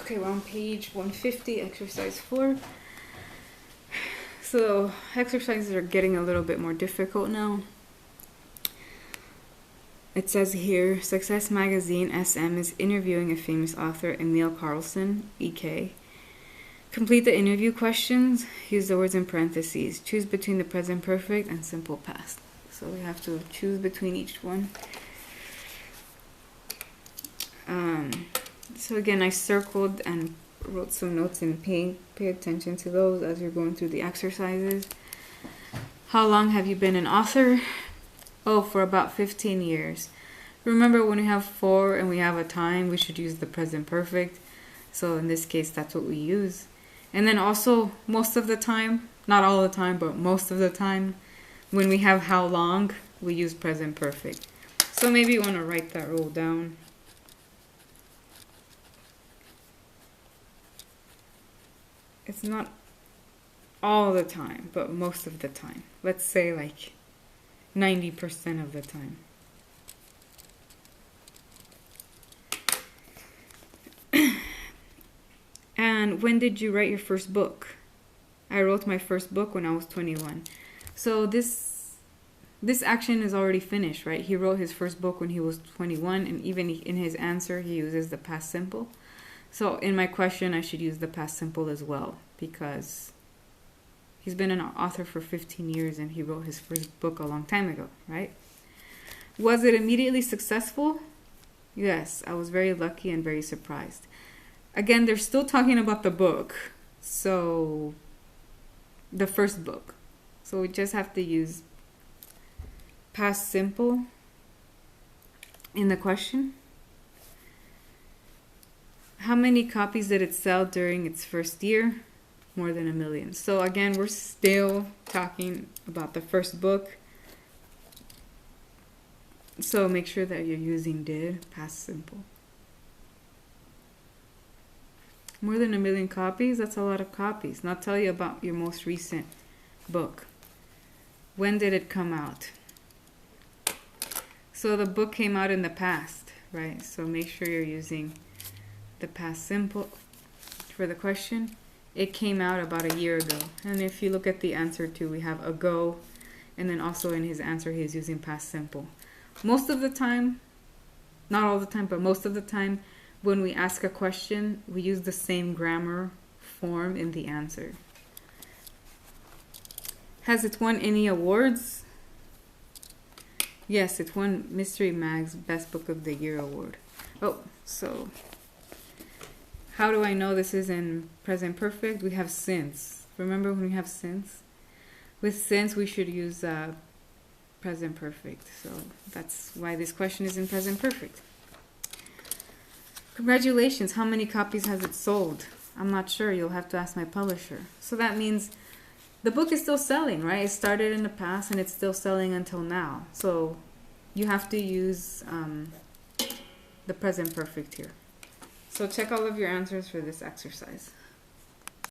Okay, we're on page 150, exercise 4. So exercises are getting a little bit more difficult now. It says here, Success Magazine SM is interviewing a famous author, Emil Carlson, EK. Complete the interview questions. Use the words in parentheses. Choose between the present perfect and simple past. So we have to choose between each one. So again, I circled and wrote some notes and pay attention to those as you're going through the exercises. How long have you been an author? Oh, for about 15 years. Remember, when we have for and we have a time, we should use the present perfect. So in this case, that's what we use. And then also, most of the time, not all the time, but most of the time, when we have how long, we use present perfect. So maybe you want to write that rule down. It's not all the time, but most of the time. Let's say like 90% of the time. And when did you write your first book? I wrote my first book when I was 21. So this action is already finished, right? He wrote his first book when he was 21, and even in his answer, he uses the past simple. So in my question, I should use the past simple as well, because he's been an author for 15 years and he wrote his first book a long time ago, right? Was it immediately successful? Yes, I was very lucky and very surprised. Again, they're still talking about the book, so the first book. So we just have to use past simple in the question. How many copies did it sell during its first year? More than 1 million. So again, we're still talking about the first book. So make sure that you're using did, past simple. More than 1 million copies? That's a lot of copies. Now tell you about your most recent book. When did it come out? So the book came out in the past, right? So make sure you're using the past simple for the question. It came out about a year ago. And if you look at the answer too, we have ago, and then also in his answer he's using past simple. Most of the time, not all the time, but most of the time when we ask a question, we use the same grammar form in the answer. Has it won any awards? Yes, it won Mystery Mag's Best Book of the Year award. Oh, so how do I know this is in present perfect? We have since. Remember when we have since? With since, we should use present perfect. So that's why this question is in present perfect. Congratulations. How many copies has it sold? I'm not sure. You'll have to ask my publisher. So that means the book is still selling, right? It started in the past and it's still selling until now. So you have to use the present perfect here. So check all of your answers for this exercise.